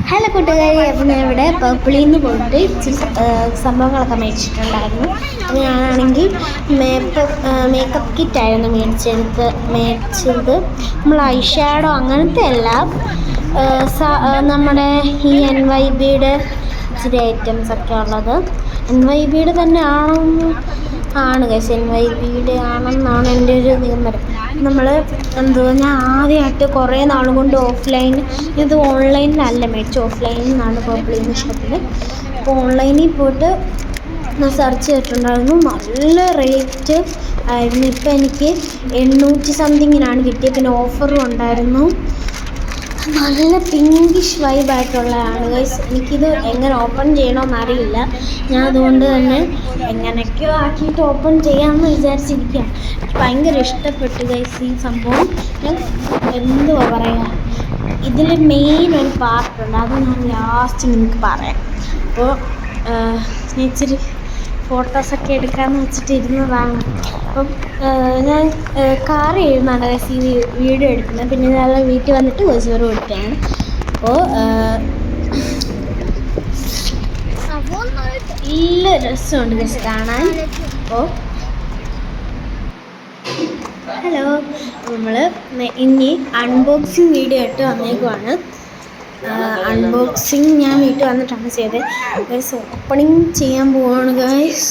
Hello കൂട്ടുകാരി, അപ്പോൾ ഞാൻ ഇവിടെ പർപ്പിളിൽ നിന്ന് പോയിട്ട് സംഭവങ്ങളൊക്കെ മേടിച്ചിട്ടുണ്ടായിരുന്നു. അപ്പോൾ ഞാനാണെങ്കിൽ മേക്കപ്പ് കിറ്റായിരുന്നു മേടിച്ചത്. നമ്മൾ ഐ ഷാഡോ അങ്ങനത്തെ അല്ല, നമ്മുടെ ഈ NYBയുടെ ഇച്ചിരി ഐറ്റംസൊക്കെ ഉള്ളത്. NYBയുടെ തന്നെ ആണ് ഗൈസ്, NYBയുടെ ആണെന്നാണ് എൻ്റെ ഒരു നിഗമനം. ഞാൻ ആദ്യമായിട്ട് കുറേ നാളും കൊണ്ട് ഇത് ഓൺലൈനിലല്ല മേടിച്ചു, ഓഫ്ലൈനിൽ നിന്നാണ് പർപ്പിളിൽ ഷോപ്പിൽ. അപ്പോൾ ഓൺലൈനിൽ പോയിട്ട് ഞാൻ സെർച്ച് ചെയ്തിട്ടുണ്ടായിരുന്നു. നല്ല റേറ്റ് ആയിരുന്നു. ഇപ്പം എനിക്ക് 800 സംതിങ്ങിനാണ് കിട്ടിയത്. പിന്നെ ഓഫറും ഉണ്ടായിരുന്നു. നല്ല പിങ്കിഷ് വൈബായിട്ടുള്ളതാണ് ഗൈസ്. എനിക്കിത് എങ്ങനെ ഓപ്പൺ ചെയ്യണമെന്ന് അറിയില്ല. ഞാൻ അതുകൊണ്ട് തന്നെ എങ്ങനെയൊക്കെയോ ആക്കിയിട്ട് ഓപ്പൺ ചെയ്യാമെന്ന് വിചാരിച്ചിരിക്കുക. എനിക്ക് ഭയങ്കര ഇഷ്ടപ്പെട്ടു ഗൈസ് ഈ സംഭവം. ഞാൻ എന്തുവാ പറയുക, ഇതിൽ മെയിൻ ഒരു പാർട്ടുണ്ട്, അത് ഞാൻ ലാസ്റ്റ് നിങ്ങൾക്ക് പറയാം. അപ്പോൾ ഞാൻ ഇച്ചിരി ഫോട്ടോസൊക്കെ എടുക്കാമെന്ന് വെച്ചിട്ട് ഇരുന്നതാണ്. അപ്പം ഞാൻ കാർ എഴുതുന്നതാണ് ഗൈസ് ഈ വീഡിയോ എടുക്കുന്നത്. പിന്നെ ഞാൻ വീട്ടിൽ വന്നിട്ട് വോയിസ് ഓവർ കൊടുക്കുകയാണ്. അപ്പോൾ നല്ല രസമുണ്ട് ഗൈസ് കാണാൻ. അപ്പോൾ ഹലോ, നമ്മൾ ഇനി അൺബോക്സിങ് വീഡിയോ ആയിട്ട് വന്നേക്കുവാണ്. അൺബോക്സിങ് ഞാൻ വീട്ടിൽ വന്നിട്ടാണ് ചെയ്തത് ഗൈസ്. ഓപ്പണിങ് ചെയ്യാൻ പോവാണ് ഗൈസ്.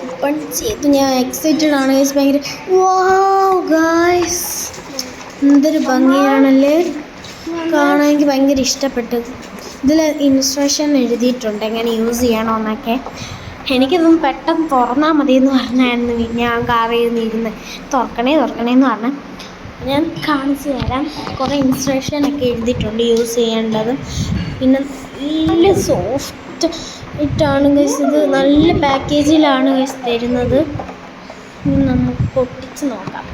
ഓപ്പൺ ചെയ്ത് ഞാൻ എക്സൈറ്റഡ് ആണ് ഗൈസ്. ഭയങ്കര വാവ് ഗൈസ്, എന്തൊരു ഭംഗിയാണല്ലേ കാണാൻ. എനിക്ക് ഭയങ്കര ഇഷ്ടപ്പെട്ടു. ഇതിൽ ഇൻസ്ട്രക്ഷൻ എഴുതിയിട്ടുണ്ട് എങ്ങനെ യൂസ് ചെയ്യണമെന്നൊക്കെ. എനിക്കിതൊന്നും പെട്ടെന്ന് തുറന്നാൽ മതി എന്ന് പറഞ്ഞായിരുന്നു ഞാൻ കാറിയിരുന്നിരുന്ന് തുറക്കണേന്ന് പറഞ്ഞ്. ഞാൻ കാണിച്ചു തരാം. കുറേ ഇൻസ്ട്രക്ഷനൊക്കെ എഴുതിയിട്ടുണ്ട് യൂസ് ചെയ്യേണ്ടതും. പിന്നെ നല്ല സോഫ്റ്റ് ഇട്ടാണ് ഗൈസ്, ഇത് നല്ല പാക്കേജിലാണ് ഗൈസ് തരുന്നത്. നമുക്ക് പൊട്ടിച്ച് നോക്കാം.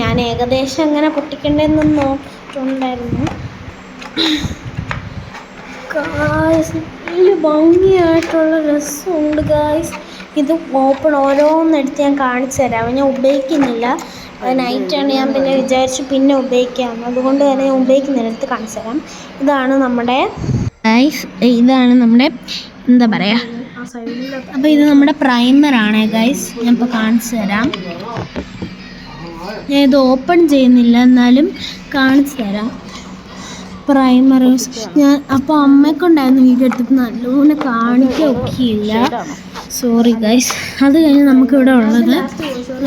ഞാൻ ഏകദേശം എങ്ങനെ പൊട്ടിക്കേണ്ടതെന്ന് നോക്കിയിട്ടുണ്ടായിരുന്നു ഗായ്സ്. നല്ല ഭംഗിയായിട്ടുള്ള രസമുണ്ട് ഗായ്സ്. ഇത് ഓരോന്നെടുത്ത് ഞാൻ കാണിച്ചു തരാം. ഞാൻ ഉപയോഗിക്കുന്നില്ല, നൈറ്റാണ്. ഞാൻ പിന്നെ വിചാരിച്ചു പിന്നെ ഉപയോഗിക്കാമെന്ന്, അതുകൊണ്ട് തന്നെ ഞാൻ ഉപയോഗിക്കുന്നിടത്ത് കാണിച്ചു തരാം. ഇതാണ് നമ്മുടെ എന്താ പറയുക, അപ്പോൾ ഇത് നമ്മുടെ പ്രൈമറാണ് ഗൈസ്. ഞാൻ ഇപ്പോൾ കാണിച്ചു തരാം. ഞാൻ ഇത് ഓപ്പൺ ചെയ്യുന്നില്ല, എന്നാലും കാണിച്ചു തരാം. പ്രൈമർ ഞാൻ അപ്പോൾ അമ്മയെക്കൊണ്ടായിരുന്നു വീഡിയോ എടുത്തിട്ട് നല്ലോണം കാണിക്കുകയൊക്കെയില്ല, സോറി ഗൈസ്. അത് കഴിഞ്ഞ് നമുക്കിവിടെ ഉള്ളത് എന്ന്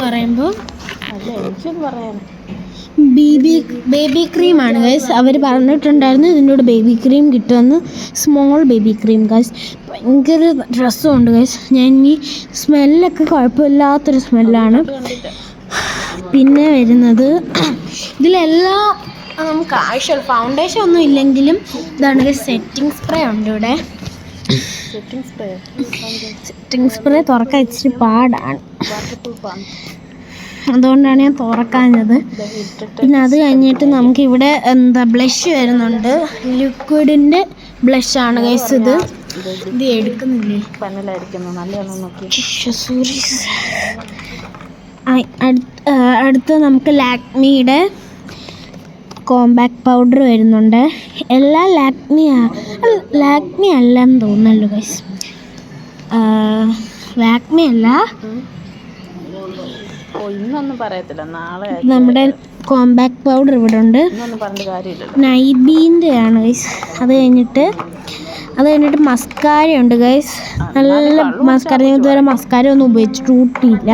പറയുമ്പോൾ ബേബി ക്രീമാണ് ഗൈസ്. അവർ പറഞ്ഞിട്ടുണ്ടായിരുന്നു ഇതിൻ്റെ കൂടെ ബേബി ക്രീം കിട്ടുമെന്ന്, സ്മോൾ ബേബി ക്രീം ഗൈസ്. ഭയങ്കര രസമുണ്ട് ഗൈസ്. ഞാൻ ഈ സ്മെല്ലൊക്കെ കുഴപ്പമില്ലാത്തൊരു സ്മെല്ലാണ്. പിന്നെ വരുന്നത് ഇതിലെല്ലാം നമുക്ക് ആവശ്യമുള്ള ഫൗണ്ടേഷൻ ഒന്നും ഇല്ലെങ്കിലും ഇതാണ് സെറ്റിംഗ് സ്പ്രേ ഉണ്ട് ഇവിടെ. സെറ്റിംഗ് സ്പ്രേ തുറക്കാൻ ഇച്ചിരി പാടാണ്, അതുകൊണ്ടാണ് ഞാൻ തുറക്കാഞ്ഞത്. പിന്നെ അത് കഴിഞ്ഞിട്ട് നമുക്കിവിടെ ബ്ലഷ് വരുന്നുണ്ട്. ലിക്വിഡിൻ്റെ ബ്ലഷാണ് ഗൈസ്. ഇത് എടുക്കുന്നില്ലേ, അടുത്ത് നമുക്ക് ലാക്മിയുടെ കോമ്പാക്ട് പൗഡർ വരുന്നുണ്ട്. എല്ലാം ലാക്മി അല്ലെന്ന് തോന്നുന്നല്ലോ ഗൈസ്. ലാക്മി അല്ല, നമ്മുടെ കോമ്പാക്ട് പൗഡർ ഇവിടെ ഉണ്ട്. നൈബീൻ്റെ ആണ് ഗൈസ്. അത് കഴിഞ്ഞിട്ട് മസ്കാര ഉണ്ട് ഗൈസ്. നല്ല മസ്കാര. ഞാൻ ഇതുവരെ മസ്കാര ഒന്നും ഉപയോഗിച്ചിട്ട് ഊട്ടിയില്ല.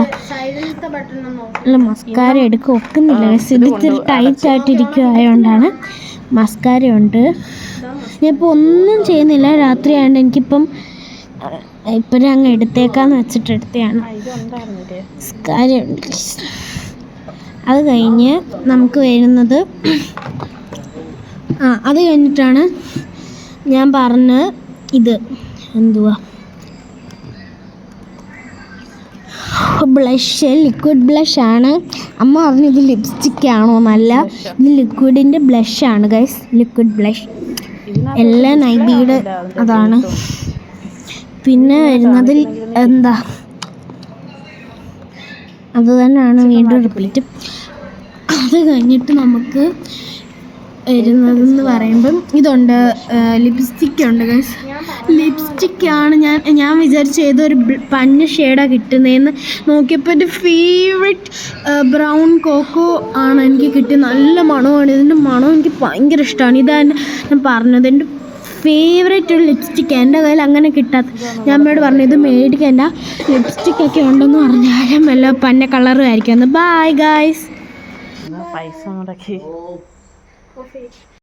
നല്ല മസ്കാര എടുക്കുക ഒക്കുന്നില്ല ഗൈസ്. ഇത് ഇത്തിരി ടൈറ്റായിട്ടിരിക്കുക ആയതുകൊണ്ടാണ്. മസ്കാര ഉണ്ട്. ഞാനിപ്പോൾ ഒന്നും ചെയ്യുന്നില്ല, രാത്രി ആയതുകൊണ്ട് എനിക്കിപ്പം ഇപ്പോഴും അങ്ങ് എടുത്തേക്കാന്ന് വെച്ചിട്ട് എടുത്തതാണ്. മസ്കാര ഉണ്ട് ഗൈസ്. അത് കഴിഞ്ഞ് നമുക്ക് വരുന്നത് അത് കഴിഞ്ഞിട്ടാണ് ഞാൻ പറഞ്ഞ ഇത് എന്തുവാ, ബ്ലഷ്, ലിക്വിഡ് ബ്ലഷാണ്. അമ്മ പറഞ്ഞു ഇത് ലിപ്സ്റ്റിക്കാണോ എന്നല്ല, ഇത് ലിക്വിഡിൻ്റെ ബ്ലഷാണ് ഗൈസ്. ലിക്വിഡ് ബ്ലഷ് എല്ലാം നൈബിയുടെ അതാണ്. പിന്നെ വരുന്നതിൽ അത് തന്നെയാണ് വീണ്ടും റിപ്പീറ്റ്. അത് കഴിഞ്ഞിട്ട് നമുക്ക് വരുന്നതെന്ന് പറയുമ്പം ഇതുണ്ട്, ലിപ്സ്റ്റിക്കുണ്ട് ഗൈസ്. ലിപ്സ്റ്റിക്കാണ് ഞാൻ വിചാരിച്ച ഏതൊരു പഞ്ഞ ഷെയ്ഡാണ് കിട്ടുന്നതെന്ന് നോക്കിയപ്പോൾ എൻ്റെ ഫേവറേറ്റ് ബ്രൗൺ കോക്കോ ആണ് എനിക്ക് കിട്ടിയത്. നല്ല മണമാണ്, ഇതിൻ്റെ മണം എനിക്ക് ഭയങ്കര ഇഷ്ടമാണ്. ഇതാണ് ഞാൻ പറഞ്ഞത്, എൻ്റെ ഫേവറേറ്റ് ഒരു ലിപ്സ്റ്റിക്ക്. എൻ്റെ കയ്യിൽ അങ്ങനെ കിട്ടാത്ത. ഞാൻ അമ്മയോട് പറഞ്ഞു ഇത് മേടിക്കേണ്ട, ലിപ്സ്റ്റിക്കൊക്കെ ഉണ്ടെന്ന് പറഞ്ഞാലും വല്ല പന്ന കളറും ആയിരിക്കും. Bye guys. പൈസ മുടക്കി